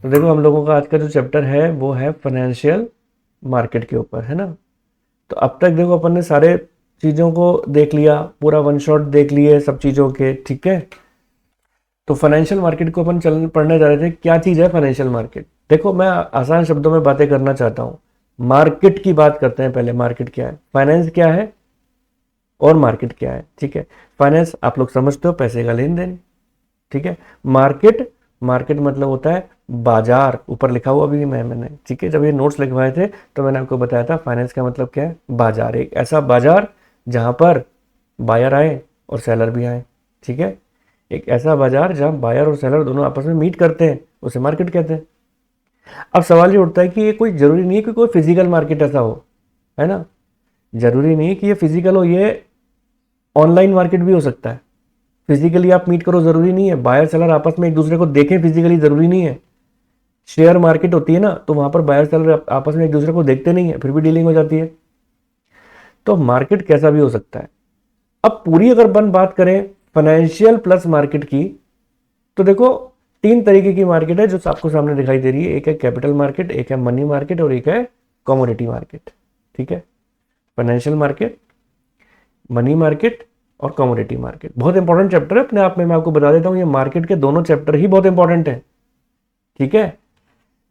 तो देखो हम लोगों का आज का जो चैप्टर है वो है फाइनेंशियल मार्केट के ऊपर, है ना। तो अब तक देखो अपन ने सारे चीज़ों को देख लिया, पूरा वन शॉट देख लिए सब चीज़ों के, ठीक है। तो फाइनेंशियल मार्केट को अपन चल पढ़ने जा रहे थे, क्या चीज़ है फाइनेंशियल मार्केट। देखो मैं आसान शब्दों में बातें करना चाहता हूँ। मार्केट की बात करते हैं पहले, मार्केट क्या है, फाइनेंस क्या है और मार्केट क्या है, ठीक है। फाइनेंस आप लोग समझते हो, पैसे का लेन देन, ठीक है। मार्केट, मार्केट मतलब होता है बाजार, ऊपर लिखा हुआ भी मैंने, ठीक है। जब ये नोट्स लिखवाए थे तो मैंने आपको बताया था फाइनेंस का मतलब क्या है, बाजार। एक ऐसा बाजार जहां पर बायर आए और सेलर भी आए, ठीक है। एक ऐसा बाजार जहां बायर और सेलर दोनों आपस में मीट करते हैं, उसे मार्केट कहते हैं। अब सवाल ये उठता है कि ये कोई जरूरी नहीं है कि कोई फिजिकल मार्केट ऐसा हो, है ना। जरूरी नहीं कि ये फिजिकल हो, ये ऑनलाइन मार्केट भी हो सकता है। फिजिकली आप मीट करो जरूरी नहीं है, बायर सेलर आपस में एक दूसरे को देखें फिजिकली जरूरी नहीं है। शेयर मार्केट होती है ना, तो वहां पर बायर सेलर आपस में एक दूसरे को देखते नहीं है, फिर भी डीलिंग हो जाती है। तो मार्केट कैसा भी हो सकता है। अब पूरी अगर अपन बात करें फाइनेंशियल प्लस मार्केट की, तो देखो तीन तरीके की मार्केट है जो आपको सामने दिखाई दे रही है। एक है कैपिटल मार्केट, एक है मनी मार्केट और एक है कमोडिटी मार्केट, ठीक है। फाइनेंशियल मार्केट, मनी मार्केट और कमोडिटी मार्केट बहुत इंपॉर्टेंट चैप्टर है अपने आप में। मैं आपको बता देता हूं ये मार्केट के दोनों चैप्टर ही बहुत इंपॉर्टेंट है, ठीक है।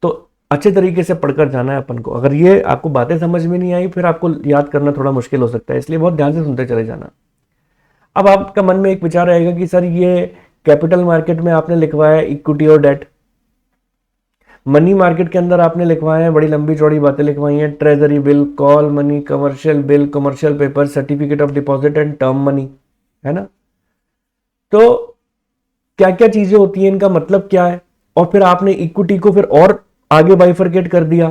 तो अच्छे तरीके से पढ़कर जाना है अपन को। अगर ये आपको बातें समझ में नहीं आई फिर आपको याद करना थोड़ा मुश्किल हो सकता है, इसलिए बहुत ध्यान से सुनते चले जाना। अब आपका मन में एक विचार आएगा कि सर ये कैपिटल मार्केट में आपने लिखवाया इक्विटी और डेट, मनी मार्केट के अंदर आपने लिखवाए हैं बड़ी लंबी चौड़ी बातें लिखवाई हैं, treasury bill, call money, commercial bill, commercial paper, certificate of deposit and term money, है ना। तो क्या क्या चीजें होती हैं, इनका मतलब क्या है। और फिर आपने इक्विटी को फिर और आगे बाइफरकेट कर दिया,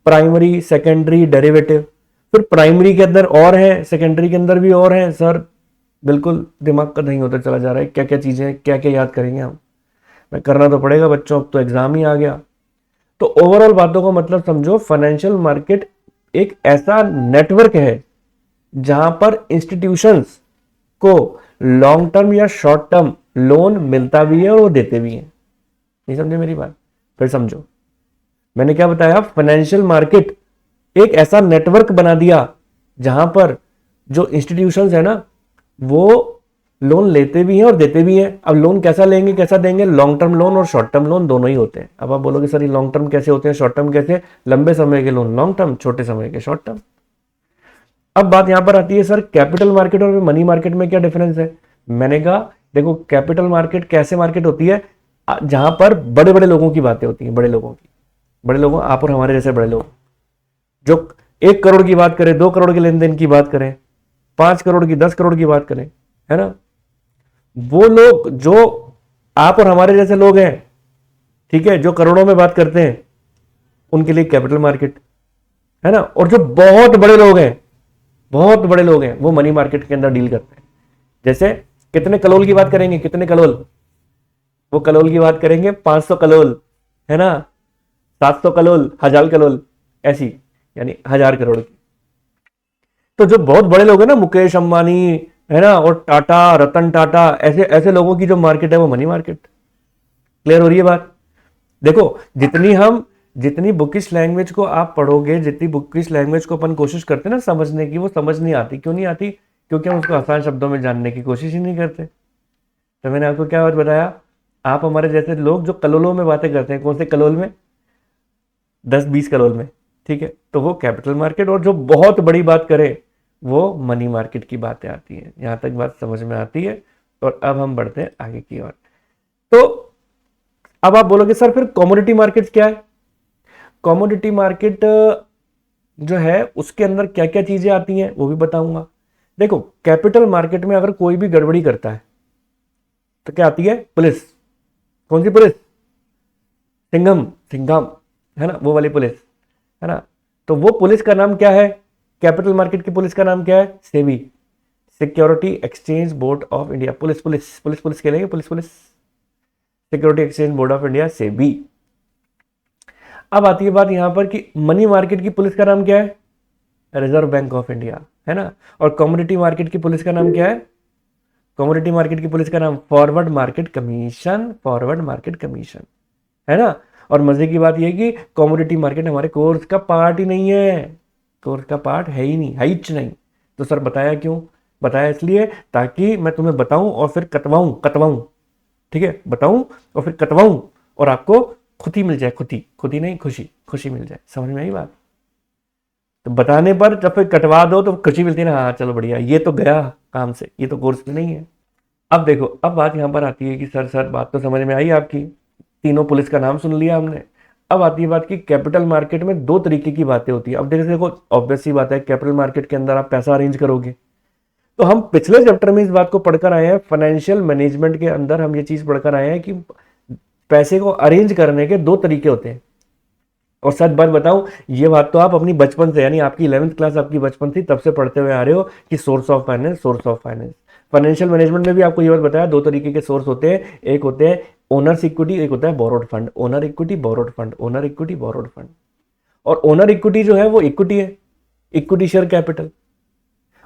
प्राइमरी, सेकेंडरी, डेरिवेटिव। फिर प्राइमरी के अंदर और है, सेकेंडरी के अंदर भी और है। सर बिल्कुल दिमाग का नहीं होता चला जा रहा है, क्या क्या चीजें, क्या क्या याद करेंगे हम। मैं करना तो पड़ेगा बच्चों, अब तो एग्जाम ही आ गया। तो ओवरऑल बातों का मतलब समझो, फाइनेंशियल मार्केट एक ऐसा नेटवर्क है जहां पर इंस्टीट्यूशंस को लॉन्ग टर्म या शॉर्ट टर्म लोन मिलता भी है और वो देते भी हैं। नहीं समझे मेरी बात, फिर समझो। मैंने क्या बताया, फाइनेंशियल मार्केट एक ऐसा नेटवर्क बना दिया जहां पर जो इंस्टीट्यूशंस है ना वो लोन लेते भी हैं और देते भी हैं। अब लोन कैसा लेंगे कैसा देंगे, लॉन्ग टर्म लोन और शॉर्ट टर्म लोन दोनों ही होते हैं। अब आप बोलोगे सर ये लॉन्ग टर्म कैसे होते हैं, शॉर्ट टर्म कैसे। लंबे समय के लोन लॉन्ग टर्म, छोटे समय के शॉर्ट टर्म। अब बात यहां पर आती है सर कैपिटल मार्केट और मनी मार्केट में क्या डिफरेंस है। मैंने कहा देखो कैपिटल मार्केट कैसे मार्केट होती है, जहां पर बड़े बड़े लोगों की बातें होती हैं, बड़े लोगों की, बड़े लोगों, आप और हमारे जैसे बड़े लोग, जो 1 करोड़ की बात करें, 2 करोड़ के लेन देन की बात करें, 5 करोड़ की, 10 करोड़ की बात करें, है ना। वो लोग जो आप और हमारे जैसे लोग हैं, ठीक है, जो करोड़ों में बात करते हैं, उनके लिए कैपिटल मार्केट, है ना। और जो बहुत बड़े लोग हैं, बहुत बड़े लोग हैं, वो मनी मार्केट के अंदर डील करते हैं। जैसे कितने कलोल की बात करेंगे, कितने कलोल, वो कलोल की बात करेंगे 500 कलोल, है ना, 700 कलोल, 1000 कलोल, ऐसी, यानी 1000 करोड़ की। तो जो बहुत बड़े लोग हैं ना, मुकेश अंबानी, है ना, और टाटा, रतन टाटा, ऐसे ऐसे लोगों की जो मार्केट है वो मनी मार्केट। क्लियर हो रही है बात। देखो जितनी बुकिश लैंग्वेज को आप पढ़ोगे, जितनी बुकिश लैंग्वेज को अपन कोशिश करते हैं ना समझने की, वो समझ नहीं आती। क्यों नहीं आती, क्योंकि हम उसको आसान शब्दों में जानने की कोशिश ही नहीं करते। तो मैंने आपको क्या बात बताया, आप हमारे जैसे लोग जो कलोलों में बातें करते हैं, कौन से कलोल में, 10-20 कलोल में, ठीक है, तो वो कैपिटल मार्केट। और जो बहुत बड़ी बात करे वो मनी मार्केट की बातें आती हैं। यहां तक बात समझ में आती है। और अब हम बढ़ते हैं आगे की ओर। तो अब आप बोलोगे सर फिर कमोडिटी मार्केट क्या है। कमोडिटी मार्केट जो है उसके अंदर क्या क्या चीजें आती हैं वो भी बताऊंगा। देखो कैपिटल मार्केट में अगर कोई भी गड़बड़ी करता है तो क्या आती है, पुलिस। कौन सी पुलिस, सिंघम, सिंघम, है ना, वो वाली पुलिस, है ना। तो वो पुलिस का नाम क्या है, कैपिटल मार्केट की पुलिस का नाम क्या है, SEBI, security exchange board of India. Police police police police कहेंगे, police police, security exchange board of India, SEBI. अब आती है बात यहां पर कि मनी मार्केट की पुलिस का नाम क्या है, रिजर्व बैंक ऑफ इंडिया, है ना। और कमोडिटी मार्केट की पुलिस का नाम क्या है, कमोडिटी मार्केट की पुलिस का नाम forward market commission, forward market commission, है ना। और मजे की बात यह है कि कमोडिटी मार्केट हमारे कोर्स का पार्ट ही नहीं है, कोर्स का पार्ट है ही नहीं, हाइच नहीं। तो सर बताया क्यों? बताया इसलिए ताकि मैं तुम्हें बताऊं और फिर कटवाऊं कटवाऊं, ठीक है, बताऊं और फिर कटवाऊं और आपको खुशी मिल जाए, खुशी खुशी नहीं खुशी खुशी मिल जाए। समझ में आई बात? तो बताने पर जब फिर कटवा दो तो खुशी मिलती है ना, हाँ चलो बढ़िया, ये तो गया काम से, ये तो कोर्स में नहीं है। अब देखो, अब बात यहां पर आती है कि सर बात तो समझ में आई आपकी, तीनों पुलिस का नाम सुन लिया हमने। अब आती है बात कि कैपिटल मार्केट में दो तरीके की बातें होती है। अब देखो ऑब्वियस सी बात है, कैपिटल मार्केट के अंदर आप पैसा अरेंज करोगे। तो हम पिछले चैप्टर में इस बात को पढ़कर आए हैं, फाइनेंशियल मैनेजमेंट के अंदर हम ये चीज पढ़कर आए हैं कि पैसे को अरेंज करने के दो तरीके होते हैं। और सच बात बताऊं, ये बात तो आप अपनी बचपन से, यानी आपकी 11वीं क्लास आपकी बचपन थी तब से पढ़ते हुए आ रहे हो कि source of finance, source of finance. Financial management में भी आपको ये बात बताया, दो तरीके के सोर्स होते हैं, एक होते हैं ओनर्स इक्विटी, एक होता है borrowed fund. Owner equity, borrowed fund, owner equity, borrowed fund. और ओनर इक्विटी जो है वो इक्विटी है, इक्विटी शेयर कैपिटल।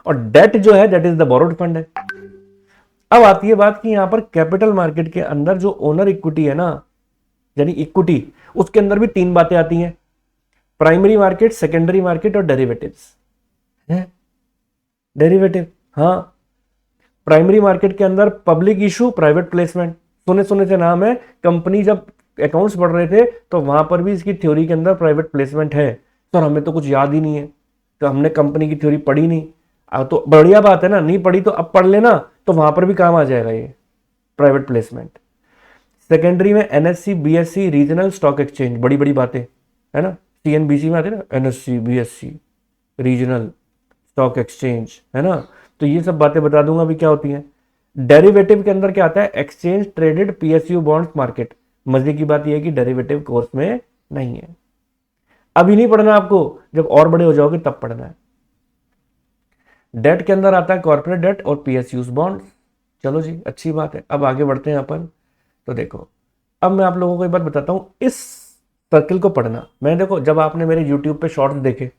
और डेट जो है that is the borrowed fund है। अब आती है बात कि यहां पर कैपिटल मार्केट के अंदर जो ओनर इक्विटी है ना, यानी इक्विटी, उसके अंदर भी तीन बातें आती हैं, प्राइमरी मार्केट, सेकेंडरी मार्केट और डेरिवेटिव्स है। डेरिवेटिव, हाँ, प्राइमरी मार्केट के अंदर पब्लिक इशू, प्राइवेट प्लेसमेंट, सुने सुने से नाम है। कंपनी जब अकाउंट्स पढ़ रहे थे तो वहां पर भी इसकी थ्योरी के अंदर प्राइवेट प्लेसमेंट है। तो हमें तो कुछ याद ही नहीं है, तो हमने कंपनी की थ्योरी पढ़ी नहीं। तो बढ़िया बात है ना, नहीं पढ़ी तो अब पढ़ लेना, तो वहां पर भी काम आ जाएगा ये प्राइवेट प्लेसमेंट। सेकेंडरी में NSC, BSc, regional stock exchange, बड़ी बड़ी बातें है ना, सीएनबीसी में आते ना, NSC, BSc, regional stock exchange, है ना। तो ये सब बातें बता दूंगा अभी क्या होती हैं। डेरिवेटिव के अंदर क्या आता है? Exchange traded PSU bonds market. मजे की बात यह है कि डेरिवेटिव कोर्स में नहीं है, अभी नहीं पढ़ना आपको, जब और बड़े हो जाओगे तब पढ़ना है। डेट के अंदर आता है कॉर्पोरेट डेट और पीएसयूज बॉन्ड। चलो जी, अच्छी बात है, अब आगे बढ़ते हैं अपन। तो देखो, अब मैं आप लोगों को एक बात बताता हूं, इस सर्किल को पढ़ना। मैं देखो, जब आपने मेरे यूट्यूब पे शॉर्ट्स देखे,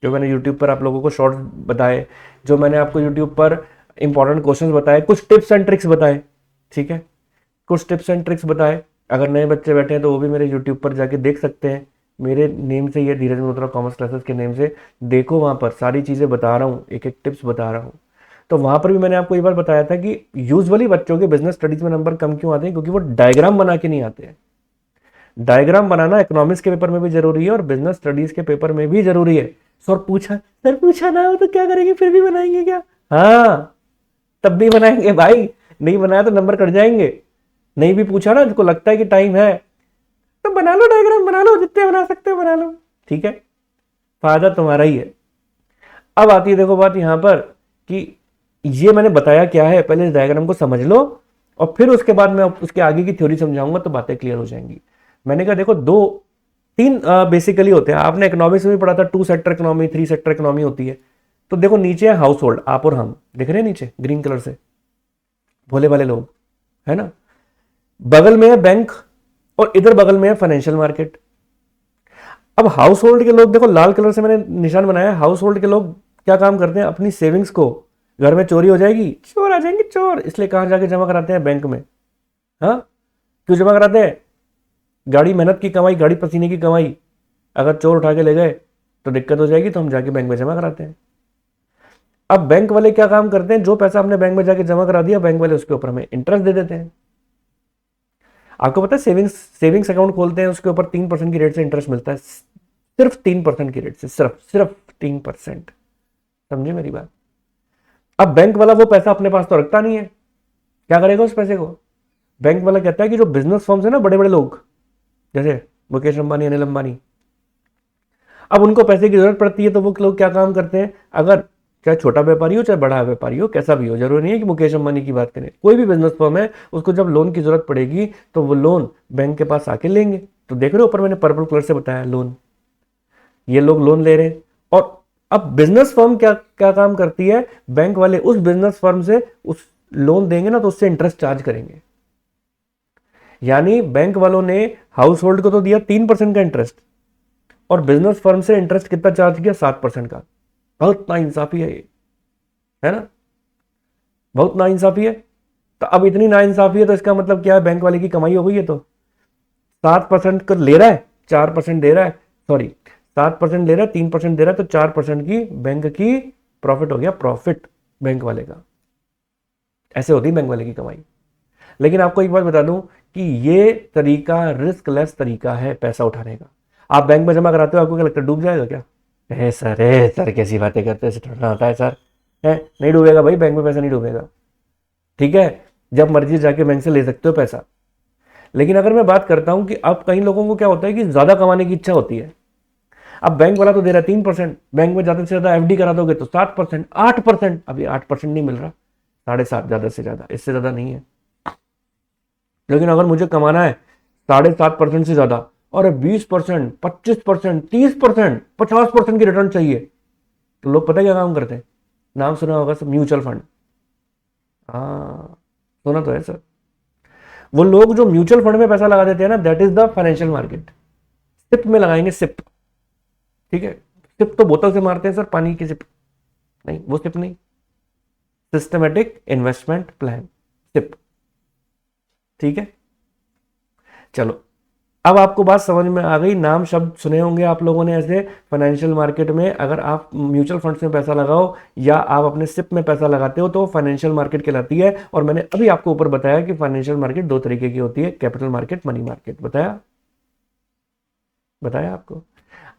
जो मैंने यूट्यूब पर आप लोगों को शॉर्ट्स बताए, जो मैंने आपको यूट्यूब पर इंपॉर्टेंट क्वेश्चंस बताए, कुछ टिप्स एंड ट्रिक्स बताए, ठीक है, कुछ टिप्स एंड ट्रिक्स बताए। अगर नए बच्चे बैठे हैं तो वो भी मेरे यूट्यूब पर जाके देख सकते हैं, मेरे नेम से, ये धीरज मल्होत्रा कॉमर्स क्लासेस के नेम से देखो, वहां पर सारी चीजें बता रहा हूँ, एक एक टिप्स बता रहा हूँ। तो वहां पर भी मैंने आपको एक बार बताया था कि यूजुअली बच्चों के बिजनेस स्टडीज में नंबर कम क्यों आते हैं, क्योंकि वो डायग्राम बना के नहीं आते हैं। डायग्राम बनाना इकोनॉमिक्स के पेपर में भी जरूरी है और बिजनेस स्टडीज के पेपर में भी जरूरी है। सर पूछा ना हो तो क्या करेंगे, फिर भी बनाएंगे क्या? हाँ, तब भी बनाएंगे भाई, नहीं बनाया तो नंबर कट जाएंगे। नहीं भी पूछा ना, जिसको लगता है कि टाइम है तो बना लो, डायग्राम बना लो, जितने बना सकते हो बना लो, ठीक है, फायदा तुम्हारा ही है। अब आती है देखो बात यहां पर कि ये मैंने बताया क्या है, पहले इस डायग्राम को समझ लो और फिर उसके बाद मैं उसके आगे की थ्योरी समझाऊंगा तो बातें क्लियर हो जाएंगी। मैंने कहा देखो, दो तीन बेसिकली होते हैं, आपने इकोनॉमिक्स में भी पढ़ा था, 2 सेक्टर इकोनॉमी, 3 सेक्टर इकोनॉमी होती है। तो देखो, नीचे है हाउस होल्ड, आप और हम दिख रहे हैं नीचे ग्रीन कलर से, भोले वाले लोग, है ना। बगल में है बैंक और इधर बगल में है फाइनेंशियल मार्केट। अब हाउस होल्ड के लोग, देखो लाल कलर से मैंने निशान बनाया, हाउस होल्ड के लोग क्या काम करते हैं, अपनी सेविंग्स को, घर में चोरी हो जाएगी, चोर आ जाएंगे चोर, इसलिए कहां जाके जमा कराते हैं? बैंक में। हाँ, क्यों जमा कराते हैं? गाड़ी मेहनत की कमाई, गाड़ी पसीने की कमाई, अगर चोर उठा के ले गए तो दिक्कत हो जाएगी, तो हम जाके बैंक में जमा कराते हैं। अब बैंक वाले क्या काम करते हैं, जो पैसा हमने बैंक में जाके जमा करा दिया, बैंक वाले उसके ऊपर हमें इंटरेस्ट दे देते हैं। आपको पता है, सेविंग्स अकाउंट खोलते हैं, उसके ऊपर 3% की रेट से इंटरेस्ट मिलता है, सिर्फ 3% की रेट से, सिर्फ 3%। समझे मेरी बात? अब बैंक वाला वो पैसा अपने पास तो रखता नहीं है, क्या करेगा उस पैसे को? बैंक वाला कहता है कि जो बिजनेस फर्म्स है ना, बड़े बड़े लोग, जैसे मुकेश अंबानी, अनिल अंबानी, अब उनको पैसे की जरूरत पड़ती है, तो वो लोग क्या काम करते हैं, अगर चाहे छोटा व्यापारी हो चाहे बड़ा व्यापारी हो, कैसा भी हो, जरूरी नहीं है कि मुकेश अंबानी की बात करें, कोई भी बिजनेस फर्म है, उसको जब लोन की जरूरत पड़ेगी तो वो लोन बैंक के पास आके लेंगे। तो देख रहे हो ऊपर मैंने पर्पल कलर से बताया लोन, ये लोग लोन ले रहे हैं। और अब बिजनेस फर्म क्या क्या काम करती है, बैंक वाले उस बिजनेस फर्म से उस लोन देंगे ना, तो उससे इंटरेस्ट चार्ज करेंगे। यानी बैंक वालों ने हाउस होल्ड को तो दिया 3% का इंटरेस्ट, और बिजनेस फर्म से इंटरेस्ट कितना चार्ज किया? 7% का। बहुत नाइंसाफी है ये, है ना, बहुत नाइंसाफी है। तो अब इतनी नाइंसाफी है तो इसका मतलब क्या है, बैंक वाले की कमाई हो गई है। तो 7% का ले रहा है, 4% दे रहा है, सॉरी 7% ले रहा है, 3% दे रहा है, तो 4% की बैंक की प्रॉफिट हो गया, प्रॉफिट बैंक वाले का। ऐसे होती है बैंक वाले की कमाई। लेकिन आपको एक बात बता दूं कि ये तरीका रिस्क लेस तरीका है पैसा उठाने का। आप बैंक में जमा कराते हो, आपको क्या लगता है डूब जाएगा क्या? ए सर कैसी बातें करते हैं, ऐसे थोड़ा होता है सर, है नहीं डूबेगा भाई, बैंक में पैसा नहीं डूबेगा, ठीक है। जब मर्जी जाके बैंक से ले सकते हो पैसा। लेकिन अगर मैं बात करता हूं कि अब कई लोगों को क्या होता है कि ज्यादा कमाने की इच्छा होती है। अब बैंक वाला तो दे रहा है 3%, बैंक में ज्यादा से ज्यादा एफडी करा दोगे तो 7%, 8%, अभी 8% नहीं मिल रहा, 7.5 ज्यादा से ज्यादा, इससे ज्यादा नहीं है। लेकिन अगर मुझे कमाना है 7.5% से ज्यादा, और 20%, 25%, 30%, 50% की रिटर्न चाहिए, तो लोग पता क्या काम करते हैं? नाम सुना होगा सब, म्यूचुअल फंड। हाँ, सुना तो है सर। वो लोग जो म्यूचुअल फंड में पैसा लगा देते हैं ना, that is the financial market. SIP में लगाएंगे, सिप, ठीक है। सिप तो बोतल से मारते हैं सर, पानी की सिप नहीं, वो सिप नहीं, सिस्टमेटिक इन्वेस्टमेंट प्लान, सिप, ठीक है। चलो, अब आपको बात समझ में आ गई। नाम शब्द सुने होंगे आप लोगों ने ऐसे फाइनेंशियल मार्केट में। अगर आप म्यूचुअल फंड्स में पैसा लगाओ या आप अपने सिप में पैसा लगाते हो तो फाइनेंशियल मार्केट कहलाती है। और मैंने अभी आपको ऊपर बताया कि फाइनेंशियल मार्केट दो तरीके की होती है, कैपिटल मार्केट, मनी मार्केट, बताया आपको।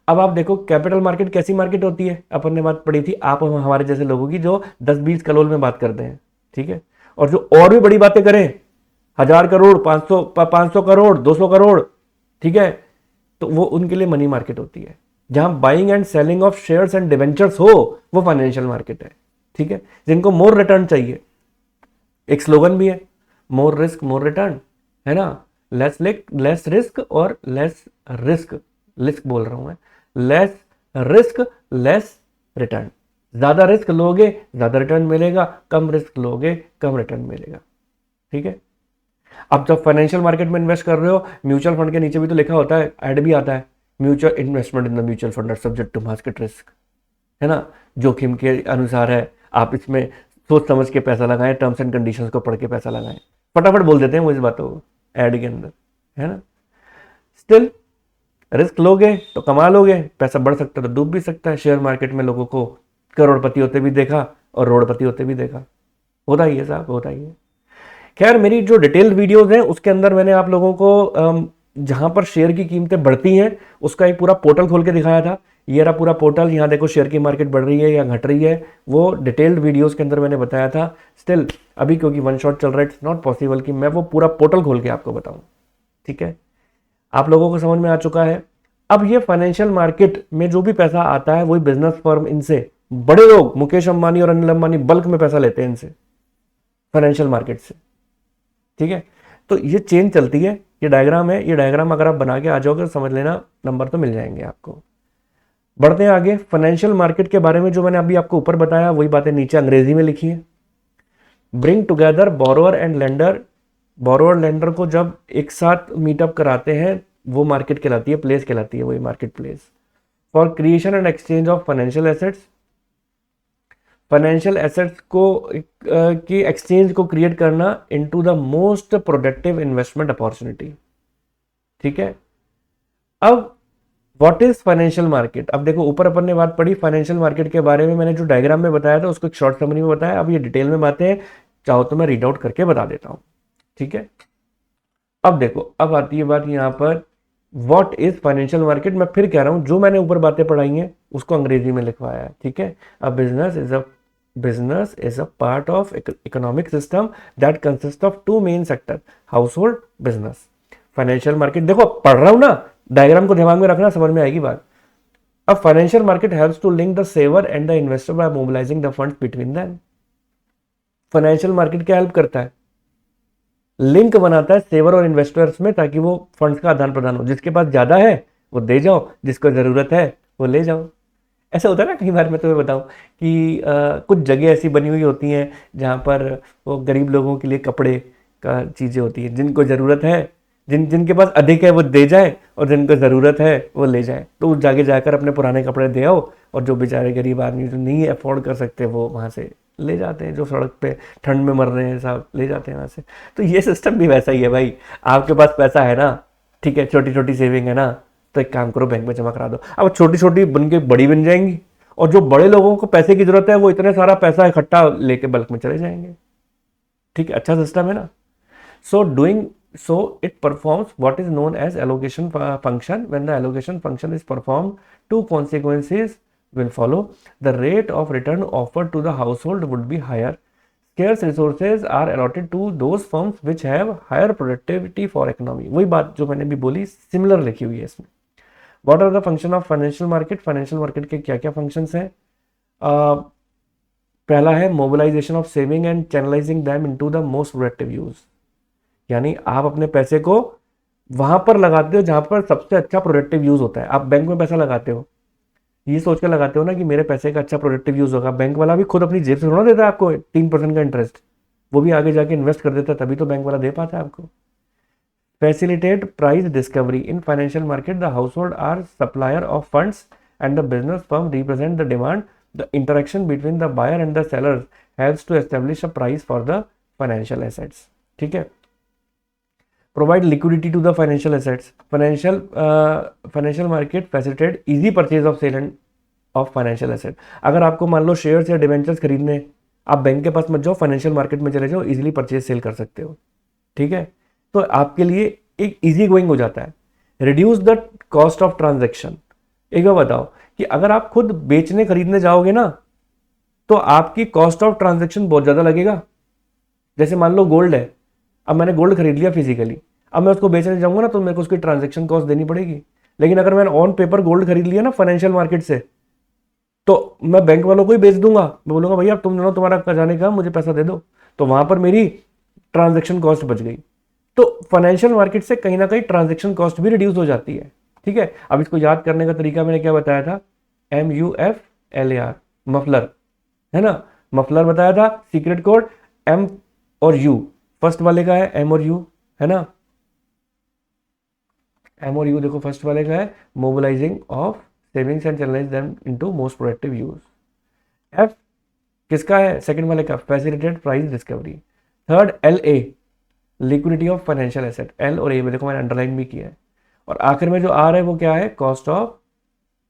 अब आप देखो कैपिटल मार्केट कैसी मार्केट होती है, अपन ने बात पढ़ी थी, आप हमारे जैसे लोगों की जो 10-20 करोड़ में बात करते हैं, ठीक है, और जो और भी बड़ी बातें करें, 1000 करोड़, 500 करोड़, 200 करोड़, ठीक है, तो वो उनके लिए मनी मार्केट होती है। जहां buying and selling of shares and debentures हो, वो फाइनेंशियल मार्केट है, ठीक है। जिनको मोर रिटर्न चाहिए, एक स्लोगन भी है, मोर रिस्क मोर रिटर्न, है ना, लेस रिस्क और लेस रिस्क बोल रहा हूं मैं, लेस रिस्क लेस रिटर्न। ज्यादा रिस्क लोगे ज्यादा रिटर्न मिलेगा, कम रिस्क लोगे कम रिटर्न मिलेगा, ठीक है। अब जब फाइनेंशियल मार्केट में इन्वेस्ट कर रहे हो, म्यूचुअल फंड के नीचे भी तो लिखा होता है, ऐड भी आता है, mutual investment in the mutual fund are subject to market risk, है ना, जोखिम के अनुसार है, आप इसमें सोच समझ के पैसा लगाएं, टर्म्स एंड कंडीशंस को पढ़ के पैसा लगाएं। फटाफट बोल देते हैं वो इस बातों को ऐड के अंदर, है ना। स्टिल रिस्क लोगे तो कमा लोगे, पैसा बढ़ सकता है तो डूब भी सकता है। शेयर मार्केट में लोगों को करोड़पति होते भी देखा और रोड़पति होते भी देखा, होता ही है साहब, होता ही है। खैर, मेरी जो डिटेल्ड वीडियोस हैं उसके अंदर मैंने आप लोगों को जहां पर शेयर की कीमतें बढ़ती हैं उसका एक पूरा पोर्टल खोल के दिखाया था। ये रहा पूरा पोर्टल, यहाँ देखो शेयर की मार्केट बढ़ रही है या घट रही है, वो डिटेल्ड वीडियोस के अंदर मैंने बताया था। स्टिल अभी क्योंकि वन शॉट चल रहा है, इट्स नॉट पॉसिबल कि मैं वो पूरा पोर्टल खोल के आपको बताऊं, ठीक है। आप लोगों को समझ में आ चुका है। अब ये फाइनेंशियल मार्केट में जो भी पैसा आता है वही बिजनेस फर्म, इनसे बड़े लोग मुकेश अंबानी और अनिल अंबानी बल्क में पैसा लेते हैं इनसे, फाइनेंशियल मार्केट से, ठीक है। तो ये चेन चलती है, ये डायग्राम है, ये डायग्राम अगर आप बना के आ जाओगे तो समझ लेना नंबर तो मिल जाएंगे आपको। बढ़ते हैं आगे। फाइनेंशियल मार्केट के बारे में जो मैंने अभी आपको ऊपर बताया वही बातें नीचे अंग्रेजी में लिखी है। Bring together borrower and lender, borrower lender को जब एक साथ मीटअप कराते हैं वो मार्केट कहलाती है, प्लेस कहलाती है, वही market place. For creation and exchange of financial assets, financial assets को की एक्सचेंज को क्रिएट करना into the most productive investment opportunity, ठीक है। अब व्हाट इज फाइनेंशियल मार्केट? अब देखो ऊपर अपन ने बात पढ़ी फाइनेंशियल मार्केट के बारे में, मैंने जो डायग्राम में बताया था उसको एक शॉर्ट समरी में बताया। अब ये डिटेल में बातें चाहो तो मैं रीड आउट करके बता देता हूं, ठीक है। अब देखो, अब आती है बात यहां पर, व्हाट इज फाइनेंशियल मार्केट। मैं फिर कह रहा हूं जो मैंने ऊपर बातें पढ़ाई हैं उसको अंग्रेजी में लिखवाया है, ठीक है। अ business is a part of economic system that consists of two main sector, household business। Financial market देखो पढ़ रहा हूं ना, डायग्राम को दिमाग में रखना, समझ में आएगी बात। अब financial market helps to link the saver and the investor by mobilising the funds between them. Financial market क्या हेल्प करता है? लिंक बनाता है सेवर और इन्वेस्टर्स में, ताकि वो फंड्स का आदान प्रदान हो। जिसके पास ज्यादा है वो दे जाओ, जिसको जरूरत है वो ले जाओ। ऐसा होता है ना, कई बार मैं तुम्हें बताऊं कि कुछ जगह ऐसी बनी हुई होती हैं जहां पर वो गरीब लोगों के लिए कपड़े का चीजें होती हैं, जिनको जरूरत है, जिनके पास अधिक है वो दे जाए और जिनको ज़रूरत है वो ले जाए। तो उस जाके जाकर अपने पुराने कपड़े दे आओ, और जो बेचारे गरीब आदमी जो नहीं अफोर्ड कर सकते वो वहाँ से ले जाते हैं, जो सड़क पे ठंड में मर रहे हैं साहब ले जाते हैं वहाँ से। तो ये सिस्टम भी वैसा ही है भाई, आपके पास पैसा है ना, ठीक है, छोटी छोटी सेविंग है ना, तो एक काम करो बैंक में जमा करा दो। अब छोटी छोटी बन के बड़ी बन जाएंगी, और जो बड़े लोगों को पैसे की जरूरत है वो इतने सारा पैसा इकट्ठा लेके बल्क में चले जाएंगे। ठीक है, अच्छा सिस्टम है ना। So doing so, it performs what is known as allocation function. When the allocation function is performed, two consequences will follow. The rate of return offered to the household would be higher. Scarce resources are allotted to those firms which have higher productivity for economy. वही बात जो मैंने भी बोली, similar लिखी हुई है इसमें। What are the function of financial market? Financial market के क्या क्या functions हैं? पहला है mobilization of saving and channelizing them into the most productive use. यानी आप अपने पैसे को वहां पर लगाते हो जहां पर सबसे अच्छा प्रोडक्टिव यूज होता है। आप बैंक में पैसा लगाते हो, ये सोच कर लगाते हो ना कि मेरे पैसे का अच्छा प्रोडक्टिव यूज होगा। बैंक वाला भी खुद अपनी जेब से थोड़ा देता है आपको 3% का इंटरेस्ट, वो भी आगे जाके इन्वेस्ट कर देता है, तभी तो बैंक वाला दे पाता है आपको। Facilitate price discovery in financial market, the household are supplier of funds and the business firm represent the demand, the interaction between the buyer and the sellers helps to establish a price for the financial assets. ठीक है, provide liquidity to the financial assets. Financial market facilitate easy purchase of sale and of financial asset. अगर आपको मान लो shares या debentures खरीदने, आप bank के पास मत जाओ, फाइनेंशियल मार्केट में चले जाओ, इजीली परचेज सेल कर सकते हो। ठीक है, तो आपके लिए एक इजी गोइंग हो जाता है। Reduce the cost of transaction. एक बार बताओ कि अगर आप खुद बेचने खरीदने जाओगे ना, तो आपकी कॉस्ट ऑफ ट्रांजेक्शन बहुत ज्यादा लगेगा। जैसे मान लो गोल्ड है, अब मैंने गोल्ड खरीद लिया फिजिकली, अब मैं उसको बेचने जाऊंगा ना तो मेरे को उसकी ट्रांजैक्शन कॉस्ट देनी पड़ेगी। लेकिन अगर मैंने ऑन पेपर गोल्ड खरीद लिया ना फाइनेंशियल मार्केट से, तो मैं बैंक वालों को ही बेच दूंगा, मैं बोलूंगा भैया तुम दोनों तुम्हारा खजाने का मुझे पैसा दे दो, तो वहां पर मेरी ट्रांजेक्शन कॉस्ट बच गई। तो फाइनेंशियल मार्केट से कहीं ना कहीं ट्रांजेक्शन कॉस्ट भी रिड्यूस हो जाती है। ठीक है, अब इसको याद करने का तरीका मैंने क्या बताया था, MUFLAR, मफलर, है ना, मफलर बताया था। सीक्रेट कोड M और U, फर्स्ट वाले का है M और U, है ना, M और U देखो फर्स्ट वाले का है mobilising of savings and channelise them into most productive use. F किसका है, सेकंड वाले का, facilitate price discovery. Third LA, liquidity of financial asset. L और A में देखो मैंने अंडरलाइन भी किया है। और आखिर में जो R है वो क्या है, cost of,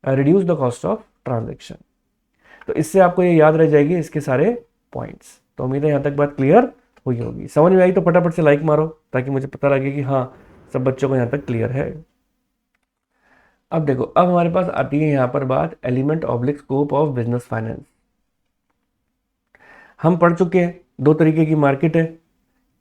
reduce the cost of transaction. तो इससे आपको ये याद रह जाएगी इसके सारे पॉइंट्स। तो उम्मीद है यहाँ तक बात क्लियर हुई होगी। समझ में आई तो फटाफट से लाइक मारो ताकि मुझे पता लगे कि हाँ सब बच्चों को यहाँ तक क्लियर है। अब देखो, अब हमारे पास आती है यहाँ पर बात element oblique scope of business finance. हम पढ़ चुके हैं दो तरीके की मार्केट है,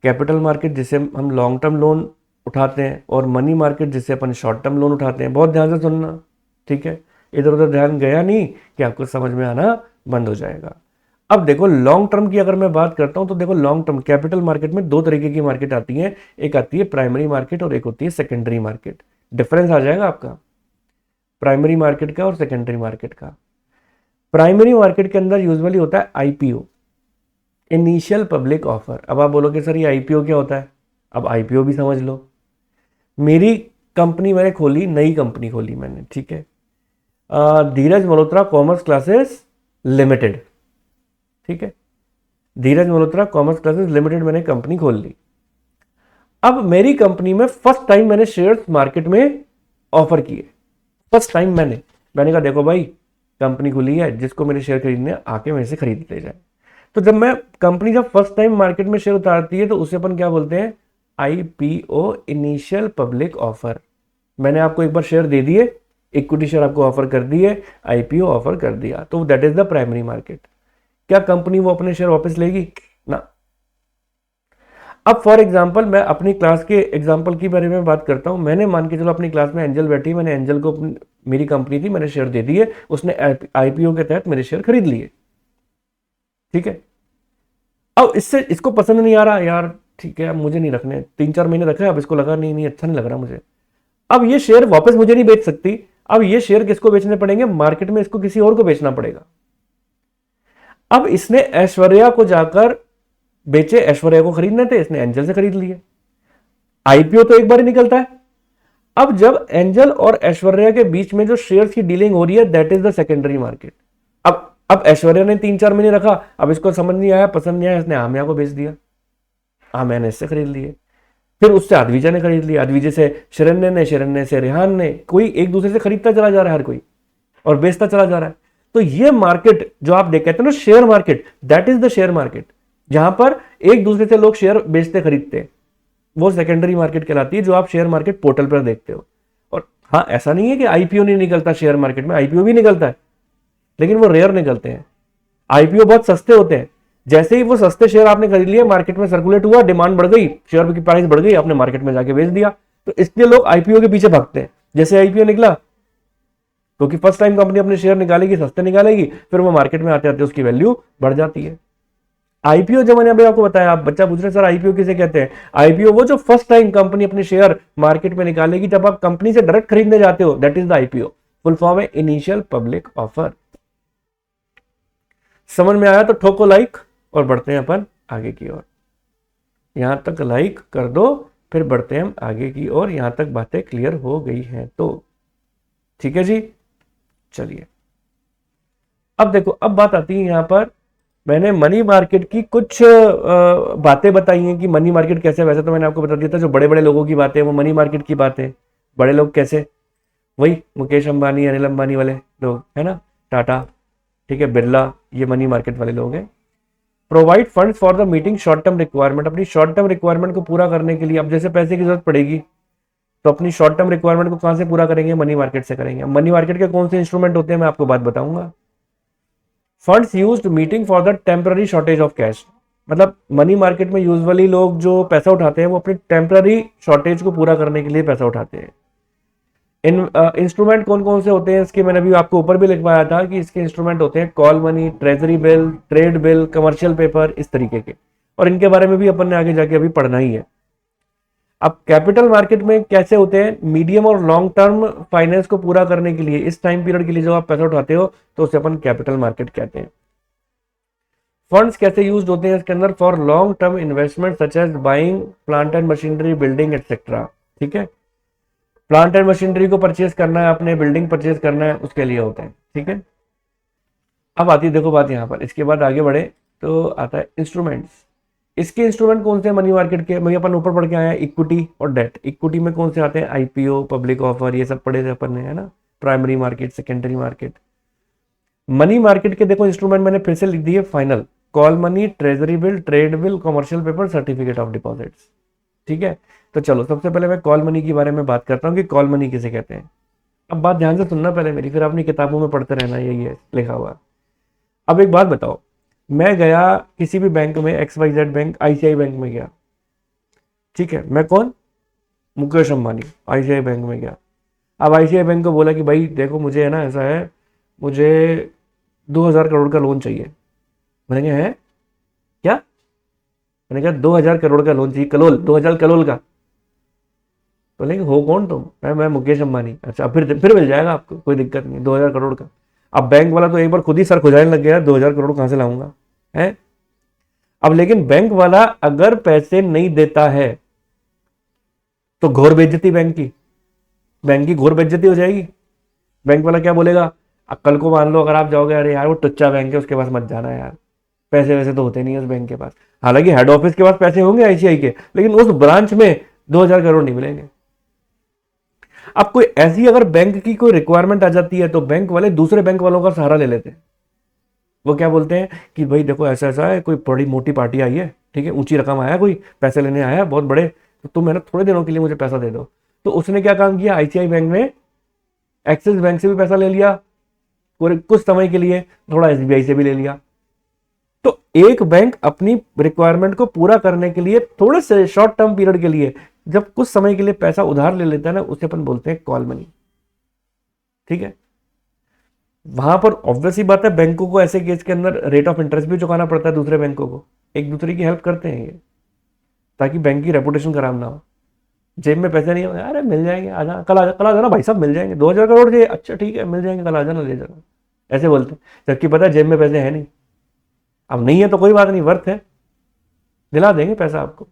कैपिटल मार्केट जिससे हम लॉन्ग टर्म लोन उठाते हैं, और मनी मार्केट जिससे अपन शॉर्ट टर्म लोन उठाते हैं। बहुत ध्यान से सुनना, ठीक है, इधर उधर ध्यान गया नहीं कि आपको समझ में आना बंद हो जाएगा। अब देखो लॉन्ग टर्म की अगर मैं बात करता हूं तो देखो लॉन्ग टर्म कैपिटल मार्केट में दो तरीके की मार्केट आती है, एक आती है प्राइमरी मार्केट और एक होती है सेकेंडरी मार्केट। डिफरेंस आ जाएगा आपका प्राइमरी मार्केट का और सेकेंडरी मार्केट का। प्राइमरी मार्केट के अंदर यूजुअली होता है IPO, इनिशियल पब्लिक ऑफर। अब आप बोलोगे सर ये IPO क्या होता है, अब IPO भी समझ लो। मेरी कंपनी मैंने खोली, नई कंपनी खोली मैंने, ठीक है, धीरज मल्होत्रा कॉमर्स क्लासेस लिमिटेड, ठीक है, धीरज मल्होत्रा कॉमर्स क्लासेस लिमिटेड मैंने कंपनी खोल ली। अब मेरी कंपनी में फर्स्ट टाइम मैंने शेयर्स मार्केट में ऑफर किए, फर्स्ट टाइम मैंने कहा देखो भाई कंपनी खुली है, जिसको मेरे शेयर खरीदने आके मेरे से खरीद ले जाए। तो जब मैं कंपनी जब फर्स्ट टाइम मार्केट में शेयर उतारती है तो उसे अपन क्या बोलते हैं, IPO, इनिशियल पब्लिक ऑफर। मैंने आपको एक बार शेयर दे दिए, इक्विटी शेयर आपको ऑफर कर दिए, IPO ऑफर कर दिया, तो that is the primary market. क्या कंपनी वो अपने शेयर वापस लेगी ना। अब फॉर एग्जांपल मैं अपनी क्लास के एग्जांपल की बारे में बात करता हूं। मैंने मान के चलो अपनी क्लास में एंजल बैठी, मैंने एंजल को, मेरी कंपनी थी, मैंने शेयर दे दिए, उसने IPO के तहत मेरे शेयर खरीद लिए, ठीक है। अब इसको पसंद नहीं आ रहा यार, ठीक है, अब मुझे नहीं रखने, 3-4 महीने रखा, अब इसको लगा नहीं अच्छा नहीं लग रहा मुझे, अब ये शेयर वापस मुझे नहीं बेच सकती। अब ये शेयर किसको बेचने पड़ेंगे, मार्केट में इसको किसी और को बेचना पड़ेगा। अब इसने ऐश्वर्या को जाकर बेचे, ऐश्वर्या को खरीदने थे, इसने एंजल से खरीद लिए। IPO तो एक बार ही निकलता है। अब जब एंजल और ऐश्वर्या के बीच में जो शेयर्स की डीलिंग हो रही है, that is the secondary market. अब ऐश्वर्या ने 3-4 महीने रखा, अब इसको समझ नहीं आया, पसंद नहीं आया, इसने आमिया को बेच दिया, आमिया ने इससे खरीद लिए। फिर उससे अद्विजा ने खरीद लिया, अद्विजा से शरण्य ने, शरण्य से रेहान ने, कोई एक दूसरे से खरीदता चला जा रहा है हर कोई और बेचता चला जा रहा है। तो ये मार्केट जो आप देख कहते हैं ना share market, that is the share market, जहां पर एक दूसरे से लोग शेयर बेचते खरीदते हैं, वो सेकेंडरी मार्केट कहलाती है जो आप शेयर मार्केट पोर्टल पर देखते हो। और हाँ, ऐसा नहीं है कि आईपीओ नहीं निकलता शेयर मार्केट में, आईपीओ भी निकलता है, लेकिन वो रेयर निकलते हैं। आईपीओ बहुत सस्ते होते हैं, जैसे ही वो सस्ते शेयर आपने खरीद लिए, मार्केट में सर्कुलेट हुआ, डिमांड बढ़ गई, शेयर की प्राइस बढ़ गई, आपने मार्केट में जाके बेच दिया। तो इसलिए लोग आईपीओ के पीछे भागते हैं। जैसे आईपीओ निकला, क्योंकि फर्स्ट टाइम कंपनी अपने शेयर निकालेगी, सस्ते निकालेगी, फिर वो मार्केट में आते आते उसकी वैल्यू बढ़ जाती है। आईपीओ जो मैंने अभी आपको बताया, आप बच्चा पूछ रहे सर आईपीओ किसे कहते हैं? आईपीओ वो जो फर्स्ट टाइम कंपनी अपने शेयर मार्केट में निकालेगी, जब आप कंपनी से डायरेक्ट खरीदने जाते हो, that is the IPO. Full form है इनिशियल पब्लिक ऑफर। समझ में आया तो ठोको लाइक और बढ़ते हैं अपन आगे की ओर। यहां तक लाइक कर दो, फिर बढ़ते हैं हम आगे की ओर। यहां तक बातें क्लियर हो गई हैं तो ठीक है जी। चलिए अब देखो, अब बात आती है यहां पर, मैंने मनी मार्केट की कुछ बातें बताई हैं कि मनी मार्केट कैसे। वैसे तो मैंने आपको बता दिया था जो बड़े बड़े लोगों की बातें, वो मनी मार्केट की बातें। बड़े लोग कैसे? वही मुकेश अंबानी, अनिल अंबानी वाले लोग है ना, टाटा, ठीक है, बिरला, ये मनी मार्केट वाले लोग हैं। Provide fund for the meeting short term requirement, अपनी शॉर्ट टर्म रिक्वायरमेंट को पूरा करने के लिए। अब जैसे पैसे की जरूरत पड़ेगी तो अपनी शॉर्ट टर्म रिक्वायरमेंट को कहां से पूरा करेंगे? मनी मार्केट से करेंगे। मनी मार्केट के कौन से इंस्ट्रूमेंट होते हैं मैं आपको बात बताऊंगा। Funds used meeting for the temporary shortage of cash, मतलब मनी मार्केट में यूजुअली लोग जो पैसा उठाते हैं वो अपनी टेम्पररी शॉर्टेज को पूरा करने के लिए पैसा उठाते हैं। इन इंस्ट्रूमेंट कौन कौन से होते हैं इसके मैंने अभी आपको ऊपर भी लिखवाया था कि इसके इंस्ट्रूमेंट होते हैं call money, treasury bill, trade bill, commercial paper, इस तरीके के। और इनके बारे में भी अपन ने आगे जाके अभी पढ़ना ही है। अब कैपिटल मार्केट में कैसे होते हैं? मीडियम और लॉन्ग टर्म फाइनेंस को पूरा करने के लिए, इस टाइम पीरियड के लिए जो आप पैसा उठाते हो तो उसे अपन कैपिटल मार्केट कहते हैं। फंड्स कैसे यूज होते हैं इसके अंदर? For long term investment such as buying plant and machinery, building etcetera. ठीक है, प्लांट एंड मशीनरी को परचेज करना है आपने, बिल्डिंग परचेज करना है, उसके लिए होते हैं। ठीक है, अब आती है देखो बात यहाँ पर, इसके बाद आगे बढ़े तो आता है इंस्ट्रूमेंट्स। इसके इंस्ट्रूमेंट कौन से हैं मनी मार्केट के? भाई अपन ऊपर पढ़ के आए हैं इक्विटी और डेट। इक्विटी में कौन से आते हैं? आईपीओ, पब्लिक ऑफर, ये सब पढ़े थे अपन ने, है ना, primary market, secondary market. Money market के देखो इंस्ट्रूमेंट मैंने फिर से लिख दिए final, call money, treasury bill, trade bill, commercial paper, certificate of deposits. ठीक है, तो चलो सबसे पहले मैं कॉल मनी के बारे में बात करता हूँ कि कॉल मनी किसे कहते हैं। अब बात ध्यान से सुनना पहले मेरी, फिर अपनी किताबों में पढ़ते रहना, यही है लिखा हुआ। अब एक बात बताओ, मैं गया किसी भी बैंक में, XYZ बैंक, आईसीआई बैंक में गया, ठीक है, मैं कौन? मुकेश अंबानी, आईसीआई बैंक में गया। अब आईसीआई बैंक को बोला कि भाई देखो मुझे है ना ऐसा है, मुझे 2000 करोड़ का लोन चाहिए। मैंने कहा है क्या? मैंने कहा 2000 करोड़ का लोन चाहिए, कलोल, 2000 कलोल का। बोलेंगे हो कौन तुम? मैं मुकेश अंबानी। अच्छा, फिर मिल जाएगा आपको, कोई दिक्कत नहीं, 2000 करोड़ का। अब बैंक वाला तो एक बार खुद ही सर खुजाने लग गया, 2000 करोड़ कहां से लाऊंगा है। अब लेकिन बैंक वाला अगर पैसे नहीं देता है तो घोर बेइज्जती बैंक की, बैंक की घोर बेइज्जती हो जाएगी। बैंक वाला क्या बोलेगा? अब कल को मान लो अगर आप जाओगे, अरे यार वो टुच्चा बैंक है, उसके पास मत जाना यार, पैसे वैसे तो होते नहीं है उस बैंक के पास। हालांकि हेड ऑफिस के पास पैसे होंगे आईसीआई के, लेकिन उस ब्रांच में 2000 करोड़ नहीं मिलेंगे। अब कोई ऐसी अगर बैंक की कोई रिक्वायरमेंट आ जाती है तो बैंक वाले दूसरे बैंक वालों का सहारा ले लेते हैं। वो क्या बोलते हैं कि भाई देखो ऐसा ऐसा है, कोई बड़ी मोटी पार्टी आई है, ठीक है, ऊंची रकम आया, कोई पैसे लेने आया है बहुत बड़े, तो तुम है ना थोड़े दिनों के लिए मुझे पैसा दे दो। तो उसने क्या काम किया, आईसीआई बैंक में एक्सिस बैंक से भी पैसा ले लिया पूरे कुछ समय के लिए, थोड़ा एसबीआई से भी ले लिया। तो एक बैंक अपनी रिक्वायरमेंट को पूरा करने के लिए थोड़े से शॉर्ट टर्म पीरियड के लिए जब कुछ समय के लिए पैसा उधार ले लेता है ना, उसे अपन बोलते हैं कॉल मनी। ठीक है, वहां पर ऑब्वियस ही बात है बैंकों को ऐसे केस के अंदर रेट ऑफ इंटरेस्ट भी चुकाना पड़ता है दूसरे बैंकों को, एक दूसरे की हेल्प करते हैं ये, ताकि बैंक की रेपुटेशन खराब ना हो। जेब में पैसे नहीं हो, अरे मिल जाएंगे, आजा कल आ जाना भाई साहब, मिल जाएंगे, 2000 करोड़ चाहिए, अच्छा ठीक है मिल जाएंगे, कल आ जाना ले जाना, ऐसे बोलते हैं, जबकि पता है जेब में पैसे है नहीं। अब नहीं है तो कोई बात नहीं, वर्थ है, दिला देंगे पैसा आपको।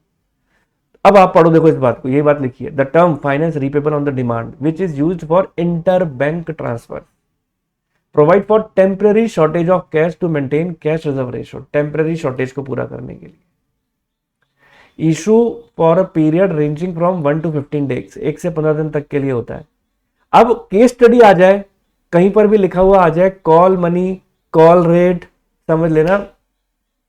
अब आप पढ़ो देखो इस बात को, ये बात लिखिए, the term finance repayable on the demand which is used for inter bank transfer, provide for temporary shortage of cash to maintain cash reserve ratio, temporary shortage को पूरा करने के लिए। Issue for a period ranging from 1 to 15 days, 1 से 15 दिन तक के लिए होता है। अब केस स्टडी आ जाए, कहीं पर भी लिखा हुआ आ जाए कॉल मनी, कॉल रेट, समझ लेना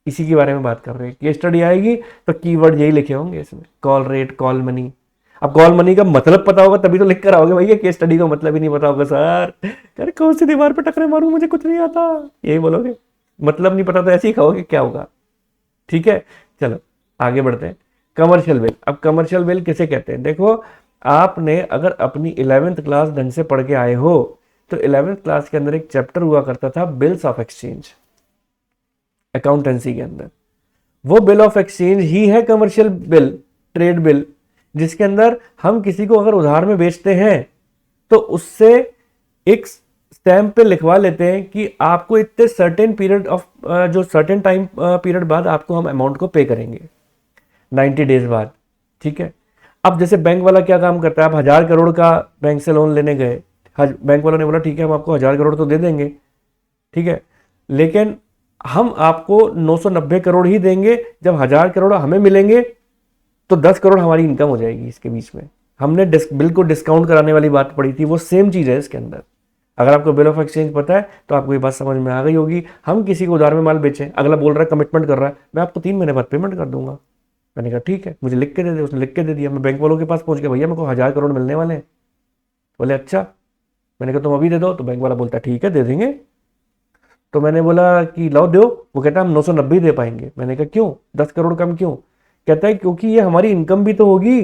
इसी के बारे में बात कर रहे हैं। केस स्टडी आएगी तो कीवर्ड यही लिखे होंगे इसमें, कॉल रेट, कॉल मनी। अब कॉल मनी का मतलब पता होगा तभी तो लिख कर आओगे भैया, केस स्टडी का मतलब ही नहीं पता होगा सर, अरे कौन सी दीवार पे टकरे मारूं, मुझे कुछ नहीं आता, यही बोलोगे। मतलब नहीं पता तो ऐसे ही कहोगे, क्या होगा। ठीक है, चलो आगे बढ़ते हैं। Commercial bill. अब कमर्शियल बिल किसे कहते हैं? देखो, आपने अगर अपनी 11th क्लास ढंग से पढ़ के आए हो तो 11th क्लास के अंदर एक चैप्टर हुआ करता था बिल्स ऑफ एक्सचेंज, अकाउंटेंसी के अंदर। वो बिल ऑफ एक्सचेंज ही है कमर्शियल बिल, ट्रेड बिल, जिसके अंदर हम किसी को अगर उधार में बेचते हैं तो उससे एक स्टैम्प पे लिखवा लेते हैं कि आपको इतने सर्टेन पीरियड ऑफ जो सर्टेन टाइम पीरियड बाद आपको हम अमाउंट को पे करेंगे, 90 डेज बाद। ठीक है। अब जैसे बैंक वाला क्या काम करता है, आप 1000 करोड़ का बैंक से लोन लेने गए, बैंक वाला ने बोला ठीक है हम आपको 1000 करोड़ तो दे देंगे, ठीक है, लेकिन हम आपको 990 करोड़ ही देंगे। जब 1000 करोड़ हमें मिलेंगे तो 10 करोड़ हमारी इनकम हो जाएगी इसके बीच में। हमने बिल को डिस्काउंट कराने वाली बात पड़ी थी, वो सेम चीज है इसके अंदर। अगर आपको बिल ऑफ एक्सचेंज पता है तो आपको ये बात समझ में आ गई होगी। हम किसी को उधार में माल बेचें, अगला बोल रहा है, कमिटमेंट कर रहा है, मैं आपको 3 महीने बाद पेमेंट कर दूंगा। मैंने कहा ठीक है, मुझे लिख के दे दे। उसने लिख के दे दिया। मैं बैंक वालों के पास पहुंच गया, भैया मेरे को 1000 करोड़ मिलने वाले हैं। बोले अच्छा। मैंने कहा तुम अभी दे दो। तो बैंक वाला बोलता ठीक है दे देंगे। तो मैंने बोला कि लाओ दो। वो कहता है हम 990 दे पाएंगे। मैंने कहा क्यों, 10 करोड़ कम क्यों? कहता है क्योंकि ये हमारी इनकम भी तो होगी,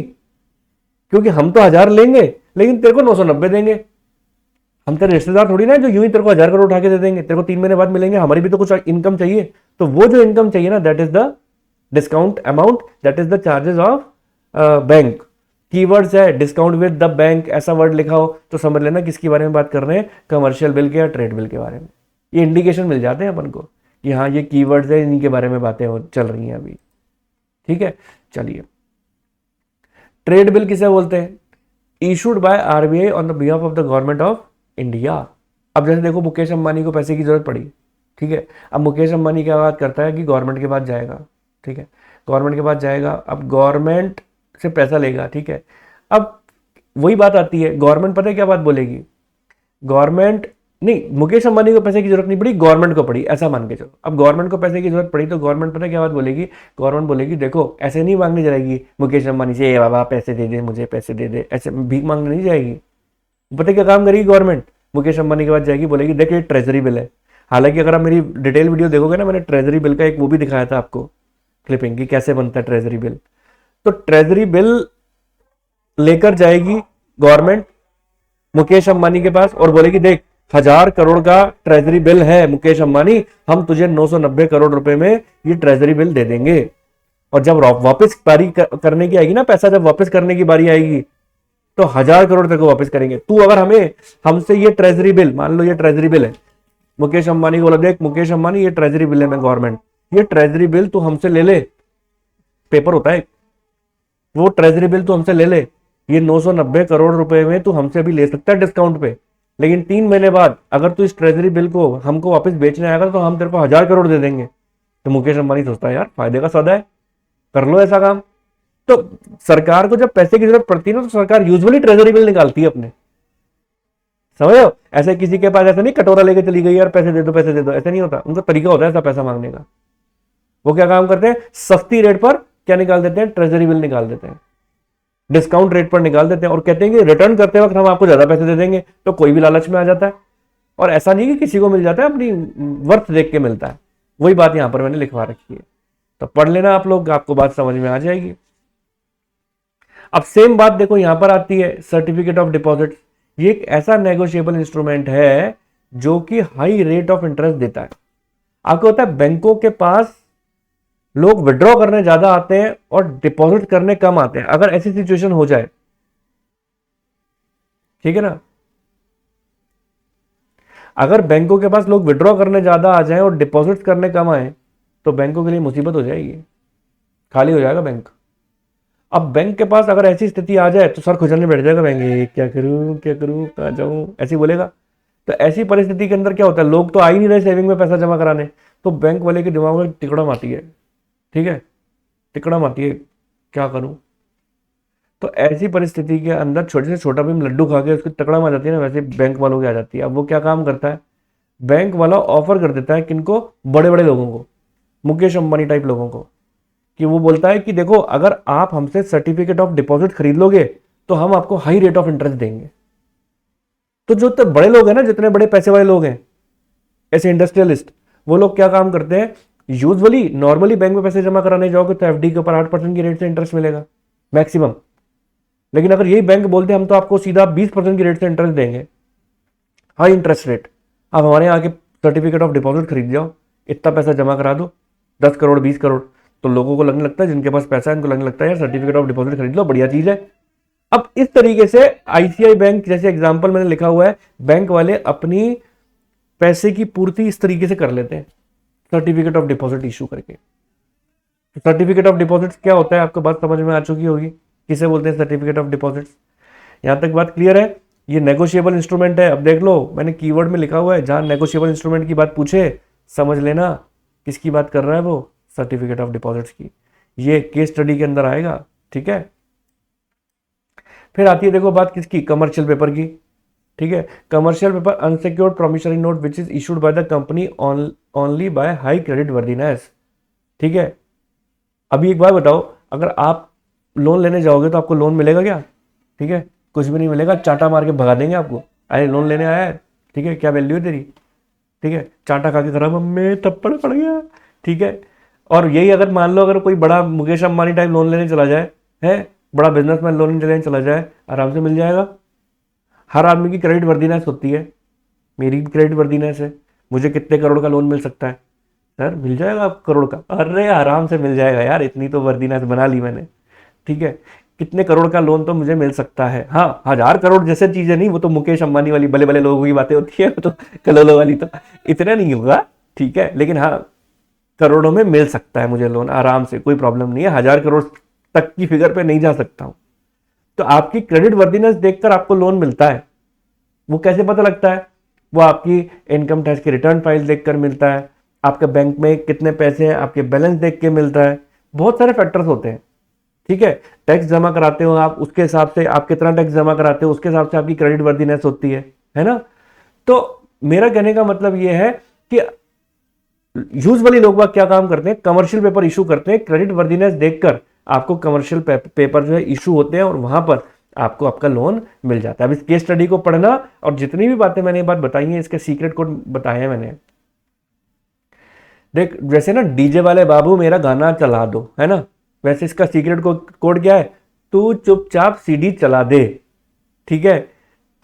क्योंकि हम तो 1000 लेंगे लेकिन तेरे को 990 देंगे। हम तेरे रिश्तेदार थोड़ी ना जो यूं ही तेरे को 1000 करोड़ उठा के दे देंगे, तेरे को 3 महीने बाद मिलेंगे, हमारी भी तो कुछ इनकम चाहिए। तो वो जो इनकम चाहिए ना, that is the discount amount, that is the charges of bank. Keywords है डिस्काउंट विद द बैंक, ऐसा वर्ड लिखा हो तो समझ लेना किसके बारे में बात कर रहे हैं, कमर्शियल बिल के या ट्रेड बिल के बारे में। ये इंडिकेशन मिल जाते हैं अपन को कि हाँ ये कीवर्ड्स है, इन्हीं के बारे में बातें चल रही हैं अभी। ठीक है, चलिए। ट्रेड बिल किसे बोलते हैं? Issued by RBI on the behalf of the government of India. अब जैसे देखो मुकेश अंबानी को पैसे की जरूरत पड़ी, ठीक है, अब मुकेश अंबानी क्या बात करता है कि गवर्नमेंट के पास जाएगा, ठीक है, गवर्नमेंट के पास जाएगा, अब गवर्नमेंट से पैसा लेगा, ठीक है। अब वही बात आती है, गवर्नमेंट पता है क्या बात बोलेगी, गवर्नमेंट नहीं, मुकेश अंबानी को पैसे की जरूरत नहीं पड़ी, गवर्नमेंट को पड़ी, ऐसा मान के चलो। अब गवर्नमेंट को पैसे की जरूरत पड़ी तो गवर्नमेंट पता है क्या बात बोलेगी, गवर्नमेंट बोलेगी देखो ऐसे नहीं मांगने जाएगी मुकेश अंबानी से, ए बाबा पैसे दे दे, मुझे पैसे दे दे, ऐसे भीख मांगने नहीं जाएगी। पता क्या काम करेगी गवर्नमेंट, मुकेश अंबानी के पास जाएगी, बोलेगी देख ये ट्रेजरी बिल है। हालांकि अगर आप मेरी डिटेल वीडियो देखोगे ना, मैंने ट्रेजरी बिल का एक वो भी दिखाया था आपको, क्लिपिंग की कैसे बनता है ट्रेजरी बिल। तो ट्रेजरी बिल लेकर जाएगी गवर्नमेंट मुकेश अंबानी के पास और बोलेगी देख 1000 करोड़ का ट्रेजरी बिल है मुकेश अंबानी, हम तुझे 990 करोड़ रुपए में ये ट्रेजरी बिल दे देंगे। और जब वापस बारी करने की आएगी ना, पैसा जब वापस करने की बारी आएगी तो 1000 करोड़ तक वापस करेंगे। तू अगर हमसे ये ट्रेजरी बिल, मान लो ये ट्रेजरी बिल है, मुकेश अंबानी को बोला देख मुकेश अंबानी ये ट्रेजरी बिल है, मैं गवर्नमेंट, ये ट्रेजरी बिल तू हमसे ले ले, पेपर होता है वो ट्रेजरी बिल तू हमसे ले ले, ये 990 करोड़ रुपए में तू हमसे भी ले सकता है डिस्काउंट पे, लेकिन 3 महीने बाद अगर तू इस ट्रेजरी बिल को हमको वापस बेचने आएगा तो हम तेरे को 1000 करोड़ दे देंगे। तो मुकेश अंबानी सोचता है यार फायदे का सौदा है, कर लो ऐसा काम। तो सरकार को जब पैसे की जरूरत पड़ती है ना तो सरकार यूजुअली ट्रेजरी बिल निकालती है अपने, समझ लो। ऐसे किसी के पास ऐसा नहीं कटोरा लेके चली गई यार पैसे दे दो पैसे दे दो, ऐसा नहीं होता। उनका तरीका होता है ऐसा पैसा मांगने का। वो क्या काम करते हैं, सस्ती रेट पर क्या निकाल देते हैं, ट्रेजरी बिल निकाल देते हैं, डिस्काउंट रेट पर निकाल देते हैं और कहते हैं कि रिटर्न करते वक्त हम आपको ज्यादा पैसे दे देंगे। तो कोई भी लालच में आ जाता है, और ऐसा नहीं कि किसी को मिल जाता है, अपनी वर्थ देख के मिलता है। वही बात यहां पर मैंने लिखवा रखी है, तो पढ़ लेना आप लोग, आपको बात समझ में आ जाएगी। अब सेम बात देखो यहां पर आती है सर्टिफिकेट ऑफ डिपॉजिट। ये एक ऐसा नेगोशिएबल इंस्ट्रूमेंट है जो कि हाई रेट ऑफ इंटरेस्ट देता है। आपको होता है बैंकों के पास लोग विड्रॉ करने ज्यादा आते हैं और डिपॉजिट करने कम आते हैं। अगर ऐसी सिचुएशन हो जाए, ठीक है ना, अगर बैंकों के पास लोग विड्रॉ करने ज्यादा आ जाएं और डिपॉजिट करने कम आए तो बैंकों के लिए मुसीबत हो जाएगी, खाली हो जाएगा बैंक। अब बैंक के पास अगर ऐसी स्थिति आ जाए तो सर खुजलने बैठ जाएगा बैंक, क्या करूं कहां जाऊं, ऐसे बोलेगा। तो ऐसी परिस्थिति के अंदर क्या होता है, लोग तो आ ही नहीं रहे सेविंग में पैसा जमा कराने, तो बैंक वाले के दिमाग में टिकड़म आती है, ठीक है, टिकड़म आती है क्या करूं? तो ऐसी परिस्थिति के अंदर छोटे से छोटा भी लड्डू खा के उसकी तकड़ा आ जाती है ना, वैसे बैंक वालों की आ जाती है। अब वो क्या काम करता है, बैंक वाला ऑफर कर देता है किनको, बड़े बड़े लोगों को, मुकेश अंबानी टाइप लोगों को, कि वो बोलता है कि देखो अगर आप हमसे सर्टिफिकेट ऑफ डिपॉजिट खरीद लोगे तो हम आपको हाई रेट ऑफ इंटरेस्ट देंगे। तो जो तो बड़े लोग हैं ना, जितने बड़े पैसे वाले लोग हैं, ऐसे इंडस्ट्रियलिस्ट, वो लोग क्या काम करते हैं, यूजुअली नॉर्मली बैंक में पैसे जमा कराने जाओगे तो एफडी के ऊपर 8% की रेट से इंटरेस्ट मिलेगा मैक्सिमम। लेकिन अगर यही बैंक बोलते हम तो आपको सीधा 20% की रेट से इंटरेस्ट देंगे, हाई इंटरेस्ट रेट, आप हमारे यहाँ आके सर्टिफिकेट ऑफ डिपॉजिट खरीद जाओ, इतना पैसा जमा करा दो, 10 करोड़ 20 करोड़, तो लोगों को लगने लगता है, जिनके पास पैसा है उनको लगने लगता है यार सर्टिफिकेट ऑफ डिपॉजिट खरीद लो, बढ़िया चीज है। अब इस तरीके से आईसीआई बैंक जैसे एग्जांपल मैंने लिखा हुआ है, बैंक वाले अपनी पैसे की पूर्ति इस तरीके से कर लेते हैं, सर्टिफिकेट ऑफ डिपॉजिट इशू करके। सर्टिफिकेट ऑफ डिपॉजिट क्या होता है आपको बात समझ में आ चुकी होगी, किसे बोलते हैं सर्टिफिकेट ऑफ डिपॉजिट? यहां तक बात क्लियर है? ये नेगोशिएबल इंस्ट्रूमेंट है। अब देख लो मैंने कीवर्ड में लिखा हुआ है, जहां नेगोशिएबल इंस्ट्रूमेंट की बात पूछे समझ लेना किसकी बात कर रहा है वो, सर्टिफिकेट ऑफ डिपॉजिट्स की। ये केस स्टडी के अंदर आएगा, ठीक है। फिर आती है देखो बात किसकी, कमर्शियल पेपर की, ठीक है। Commercial paper unsecured promissory note which is issued by the company only by high credit worthiness, ठीक है। अभी एक बात बताओ, अगर आप लोन लेने जाओगे तो आपको लोन मिलेगा क्या? ठीक है, कुछ भी नहीं मिलेगा, चाटा मार के भगा देंगे आपको, अरे लोन लेने आया है, ठीक है, क्या वैल्यू है तेरी, ठीक है, चाटा खा के खराब मम्मी थप्पड़ पड़ गया, ठीक है। और यही अगर मान लो अगर कोई बड़ा मुकेश अंबानी टाइप लोन लेने चला जाए, है बड़ा बिजनेसमैन लोन लेने चला जाए, आराम से मिल जाएगा। हर आदमी की क्रेडिट वर्दीनेस होती है, मेरी भी क्रेडिट वर्दीनेस है, मुझे कितने करोड़ का लोन मिल सकता है? सर मिल जाएगा आपको करोड़ का, अरे आराम से मिल जाएगा यार, इतनी तो वर्दीनेस बना ली मैंने, ठीक है। कितने करोड़ का लोन तो मुझे मिल सकता है, हाँ 1000 करोड़ जैसे चीजें नहीं, वो तो मुकेश अंबानी वाली बड़े बड़े लोगों की बातें होती है, वो तो कलोलो वाली तो इतना नहीं होगा, ठीक है। लेकिन हाँ करोड़ों में मिल सकता है मुझे लोन आराम से, कोई प्रॉब्लम नहीं है, 1000 करोड़ तक की फिगर पे नहीं जा सकता हूं। तो आपकी क्रेडिट वर्दीनेस देखकर आपको लोन मिलता है। वो कैसे पता लगता है? वो आपकी इनकम टैक्स की रिटर्न फाइल देखकर मिलता है, आपके बैंक में कितने पैसे हैं आपके बैलेंस देख के मिलता है, बहुत सारे फैक्टर्स होते हैं, ठीक है। टैक्स जमा कराते हो आप, उसके हिसाब से आप कितना टैक्स जमा कराते हो उसके हिसाब से आपकी क्रेडिट वर्दीनेस होती है ना। तो मेरा कहने का मतलब ये है कि यूजुअली लोग बाग क्या काम करते हैं, कमर्शियल पेपर इशू करते हैं, क्रेडिट वर्दीनेस देखकर आपको कमर्शियल पेपर जो है इशू होते हैं और वहां पर आपको आपका लोन मिल जाता है। अब इस केस स्टडी को पढ़ना और जितनी भी बातें मैंने ये बात बताई हैं इसके सीक्रेट कोड बताए हैं मैंने। देख जैसे ना डीजे वाले बाबू मेरा गाना चला दो, है ना, वैसे इसका सीक्रेट कोड क्या है, तू चुपचाप सीडी चला दे, ठीक है,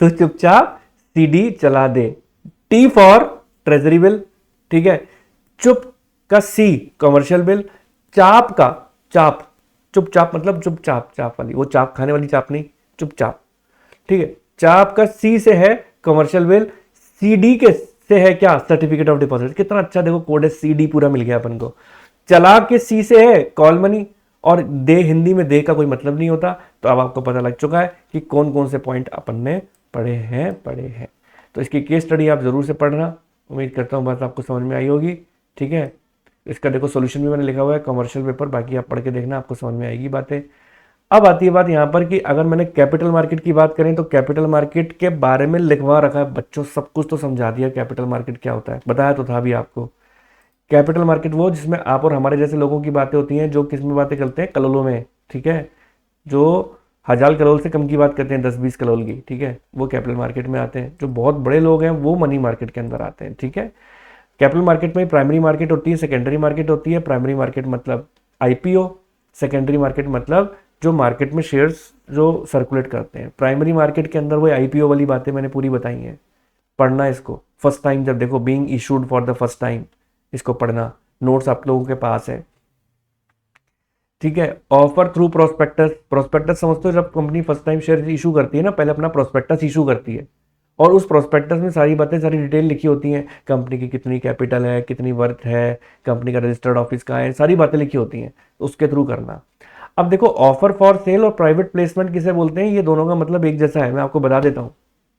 तू चुपचाप सीडी चला दे। टी फॉर ट्रेजरी बिल, ठीक है, चुप का सी कमर्शियल बिल, चाप का चाप, चुपचाप मतलब चुपचाप, चाप वाली वो चाप खाने वाली चाप नहीं, चुपचाप, ठीक है। चाप का सी से है कमर्शियल बिल, सीडी के से है क्या, सर्टिफिकेट ऑफ डिपॉजिट। कितना अच्छा देखो कोड है, सीडी पूरा मिल गया अपन को। चला के सी से है कॉल मनी, और दे हिंदी में दे का कोई मतलब नहीं होता। तो अब आपको पता लग चुका है कि कौन कौन से पॉइंट अपन ने पढ़े हैं। तो इसकी केस स्टडी आप जरूर से पढ़ना, उम्मीद करता हूँ बात आपको समझ में आई होगी, ठीक है। इसका देखो सॉल्यूशन भी मैंने लिखा हुआ है कमर्शियल पेपर, बाकी आप पढ़ के देखना आपको समझ में आएगी बातें। अब आती है बात यहाँ पर कि अगर मैंने कैपिटल मार्केट की बात करें तो कैपिटल मार्केट के बारे में लिखवा रखा है बच्चों, सब कुछ तो समझा दिया कैपिटल मार्केट क्या होता है, बताया तो था भी आपको। कैपिटल मार्केट वो जिसमें आप और हमारे जैसे लोगों की बातें होती हैं, जो किस में बातें करते हैं, कलोलों में, ठीक है, जो 1000 करोड़ से कम की बात करते हैं, 10-20 करोड़ की, ठीक है, वो कैपिटल मार्केट में आते हैं। जो बहुत बड़े लोग हैं वो मनी मार्केट के अंदर आते हैं, ठीक है। कैपिटल मार्केट में प्राइमरी मार्केट होती है, सेकेंडरी मार्केट होती है। प्राइमरी मार्केट मतलब आईपीओ, सेकेंडरी मार्केट मतलब जो मार्केट में शेयर्स जो सर्कुलेट करते हैं। प्राइमरी मार्केट के अंदर वो आईपीओ वाली बातें मैंने पूरी बताई हैं, पढ़ना इसको फर्स्ट टाइम, जब देखो being issued for the first time, इसको पढ़ना, नोट्स आप लोगों के पास है, ठीक है। ऑफर थ्रू प्रोस्पेक्टस, प्रोस्पेक्टस समझते हो, जब company first time share issue करती है ना, पहले अपना प्रोस्पेक्टस इशू करती है और उस प्रोस्पेक्टस में सारी बातें, सारी डिटेल लिखी होती हैं, कंपनी की कितनी कैपिटल है, कितनी वर्थ है, कंपनी का रजिस्टर्ड ऑफिस कहाँ है, सारी बातें लिखी होती हैं, उसके थ्रू करना। अब देखो ऑफर फॉर सेल और प्राइवेट प्लेसमेंट किसे बोलते हैं, ये दोनों का मतलब एक जैसा है, मैं आपको बता देता हूँ,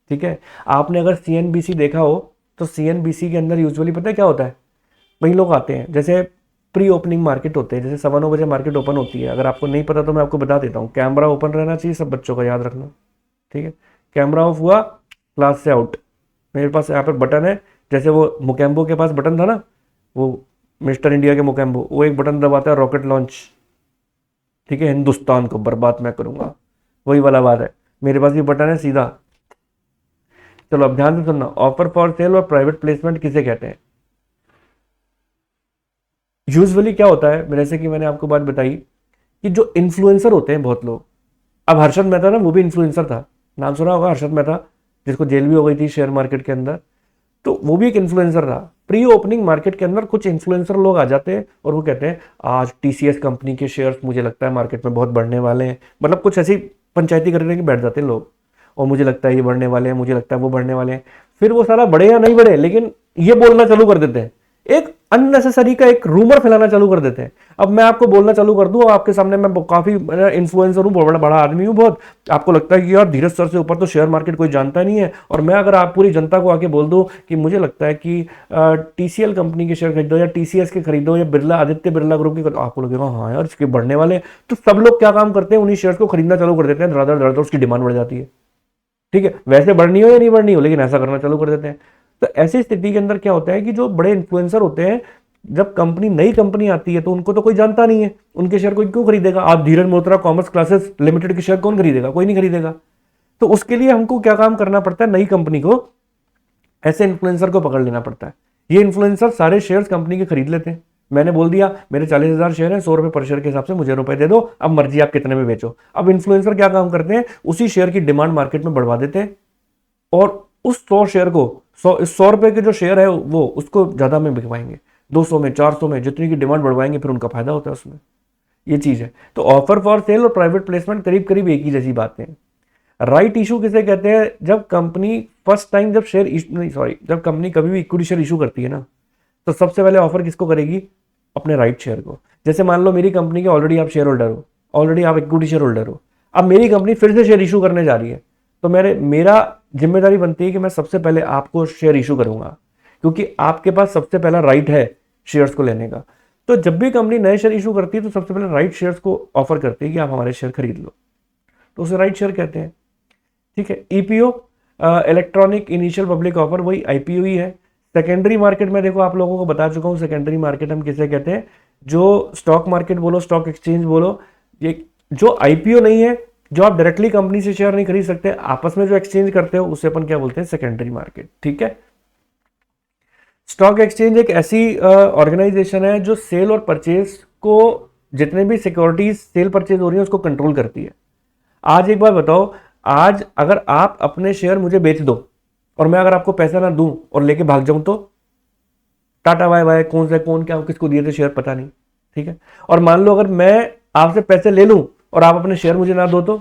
ठीक है। आपने अगर सीएनबीसी देखा हो तो सीएनबीसी के अंदर यूजुअली पता है क्या होता है, वही लोग आते हैं, जैसे प्री ओपनिंग मार्केट होते हैं, जैसे 9:15 बजे मार्केट ओपन होती है। अगर आपको नहीं पता तो मैं आपको बता देता हूँ, कैमरा ओपन रहना चाहिए, सब बच्चों का याद रखना, ठीक है। कैमरा ऑफ हुआ, क्लास से आउट। मेरे पास यहाँ पे बटन है, जैसे वो मुकेम्बो के पास बटन था ना, वो मिस्टर इंडिया के मुकेम्बो, वो एक बटन दबाता है रॉकेट लॉन्च, ठीक है, हिंदुस्तान को बर्बाद मैं करूंगा, वही वाला बात है। मेरे पास ये बटन है सीधा। चलो अब ध्यान से सुनना, ऑफर फॉर सेल और प्राइवेट प्लेसमेंट किसे कहते हैं। यूजुअली क्या होता है, जैसे कि मैंने आपको बात बताई कि जो इन्फ्लुएंसर होते हैं बहुत लोग, अब हर्षद मेहता ना, वो भी इन्फ्लुएंसर था, नाम सुना होगा हर्षद मेहता, जिसको जेल भी हो गई थी शेयर मार्केट के अंदर, तो वो भी एक इन्फ्लुएंसर था। प्री ओपनिंग मार्केट के अंदर कुछ इन्फ्लुएंसर लोग आ जाते हैं और वो कहते हैं आज टीसीएस कंपनी के शेयर्स मुझे लगता है मार्केट में बहुत बढ़ने वाले हैं, मतलब कुछ ऐसी पंचायती करने के बैठ जाते हैं लोग, और मुझे लगता है ये बढ़ने वाले हैं, मुझे लगता है वो बढ़ने वाले हैं। फिर वो सारा बढ़े या नहीं बढ़े, लेकिन ये बोलना चालू कर देते हैं, एक अननेसेसरी का एक रूमर फैलाना चालू कर देते हैं। अब मैं आपको बोलना चालू कर दूं, आपके सामने मैं काफी इन्फ्लुएंसर हूं, बड़ा बड़ा आदमी हूं बहुत, आपको लगता है कि यार धीरज सर से ऊपर तो शेयर मार्केट कोई जानता नहीं है, और मैं अगर आप पूरी जनता को आके बोल दूं कि मुझे लगता है कि टीसीएल कंपनी के शेयर खरीदो या टीसीएस के खरीदो या बिरला आदित्य बिरला ग्रुप के, आपको लगेगा हाँ यार इसके बढ़ने वाले हैं। तो सब लोग क्या काम करते हैं, उन्हीं शेयर्स को खरीदना चालू कर देते हैं, धड़ाधड़ उसकी डिमांड बढ़ जाती है, ठीक है, वैसे बढ़नी हो या नहीं बढ़नी हो, लेकिन ऐसा करना चालू कर देते हैं। तो ऐसी स्थिति के अंदर क्या होता है कि जो बड़े इन्फ्लुएंसर होते हैं, जब कंपनी नई कंपनी आती है तो उनको तो कोई जानता नहीं है, उनके शेयर कोई क्यों खरीदेगा। आप धीरज मोहतरा कॉमर्स क्लासेस लिमिटेड के शेयर कौन खरीदेगा, कोई नहीं खरीदेगा। तो उसके लिए हमको क्या काम करना पड़ता है, नई कंपनी को ऐसे इन्फ्लुएंसर को पकड़ लेना पड़ता है। ये इन्फ्लुएंसर सारे शेयर्स कंपनी के खरीद लेते हैं। मैंने बोल दिया मेरे 40,000 शेयर हैं, 100 रुपए पर शेयर के हिसाब से मुझे रुपए दे दो, अब मर्जी आप कितने में बेचो। अब इन्फ्लुएंसर क्या काम करते हैं, उसी शेयर की डिमांड मार्केट में बढ़वा देते हैं, और उस 100 शेयर को 100 रुपए के जो शेयर है वो उसको ज्यादा में बिकवाएंगे, 200 में 400 में, जितनी की डिमांड बढ़वाएंगे, फिर उनका फायदा होता है उसमें। ये चीज है। तो ऑफर फॉर सेल और प्राइवेट प्लेसमेंट करीब करीब एक ही जैसी बातें हैं। राइट इशू किसे कहते हैं, जब कंपनी फर्स्ट टाइम जब शेयर नहीं सॉरी जब कंपनी कभी भी इक्विटी शेयर इशू करती है ना, तो सबसे पहले ऑफर किसको करेगी, अपने राइट शेयर को। जैसे मान लो मेरी कंपनी के ऑलरेडी आप शेयर होल्डर हो, ऑलरेडी आप इक्विटी शेयर होल्डर हो, अब मेरी कंपनी फिर से शेयर इशू करने जा रही है, तो मेरा जिम्मेदारी बनती है कि मैं सबसे पहले आपको शेयर इशू करूंगा, क्योंकि आपके पास सबसे पहला राइट है शेयर्स को लेने का। तो जब भी कंपनी नए शेयर इशू करती है तो सबसे पहले राइट शेयर्स को ऑफर करती है कि आप हमारे शेयर खरीद लो, तो उसे राइट शेयर कहते हैं, ठीक है। EPO, electronic initial public offer, वही आईपीओ ही है। सेकेंडरी मार्केट में देखो आप लोगों को बता चुका हूं, सेकेंडरी मार्केट हम किसे कहते हैं, जो स्टॉक मार्केट बोलो, स्टॉक एक्सचेंज बोलो, ये जो आईपीओ नहीं है, जो आप डायरेक्टली कंपनी से शेयर नहीं खरीद सकते, आपस में जो एक्सचेंज करते हो उसे अपन क्या बोलते हैं, सेकेंडरी मार्केट, ठीक है। स्टॉक एक्सचेंज एक ऐसी ऑर्गेनाइजेशन है जो सेल और परचेज को, जितने भी सिक्योरिटीज सेल परचेज हो रही है उसको कंट्रोल करती है। आज एक बार बताओ, आज अगर आप अपने शेयर मुझे बेच दो और मैं अगर आपको पैसा ना दूं और लेके भाग जाऊं तो टाटा बाय बाय, कौन सा कौन क्या किसको दिए थे शेयर पता नहीं, ठीक है। और मान लो अगर मैं आपसे पैसे ले लूं और आप अपने शेयर मुझे ना दो तो,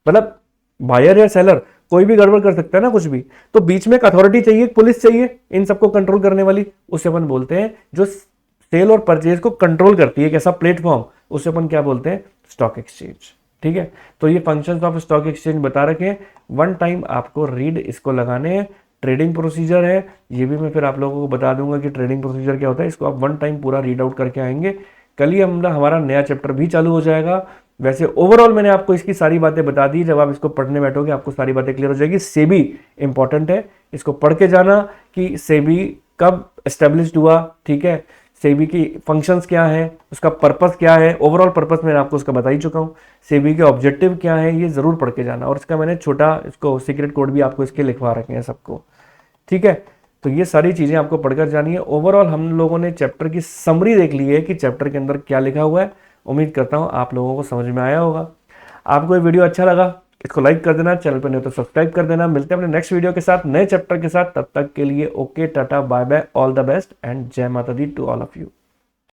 मतलब बायर या सेलर कोई भी गड़बड़ कर सकता है ना कुछ भी, तो बीच में एक अथॉरिटी चाहिए, पुलिस चाहिए इन सबको कंट्रोल करने वाली, उसे अपन बोलते हैं जो सेल और परचेज को कंट्रोल करती है, एक ऐसा प्लेटफॉर्म, उसे अपन क्या बोलते हैं, स्टॉक एक्सचेंज, ठीक है। तो ये फंक्शंस ऑफ स्टॉक एक्सचेंज बता रखे हैं, वन टाइम आपको रीड इसको लगाने हैं। ट्रेडिंग प्रोसीजर है, ये भी मैं फिर आप लोगों को बता दूंगा कि ट्रेडिंग प्रोसीजर क्या होता है, इसको आप वन टाइम पूरा रीड आउट करके आएंगे। कल ही हमारा नया चैप्टर भी चालू हो जाएगा। वैसे ओवरऑल मैंने आपको इसकी सारी बातें बता दी, जब आप इसको पढ़ने बैठोगे आपको सारी बातें क्लियर हो जाएगी। सेबी इंपॉर्टेंट है, इसको पढ़ के जाना कि सेबी कब एस्टेब्लिश्ड हुआ, ठीक है, सेबी की फंक्शंस क्या है, उसका पर्पस क्या है, ओवरऑल पर्पस मैंने आपको उसका बता ही चुका हूँ। सेबी के ऑब्जेक्टिव क्या है, ये जरूर पढ़ के जाना, और इसका मैंने छोटा इसको सीक्रेट कोड भी आपको इसके लिखवा रखे हैं सबको, ठीक है। तो ये सारी चीजें आपको पढ़कर जानी है। ओवरऑल हम लोगों ने चैप्टर की समरी देख ली है कि चैप्टर के अंदर क्या लिखा हुआ है। उम्मीद करता हूँ आप लोगों को समझ में आया होगा। आपको ये वीडियो अच्छा लगा, इसको लाइक कर देना, चैनल पर नहीं तो सब्सक्राइब कर देना। मिलते हैं अपने नेक्स्ट वीडियो के साथ, नए चैप्टर के साथ। तब तक के लिए okay, tata, bye bye, all the best and जय माता दी टू ऑल ऑफ यू।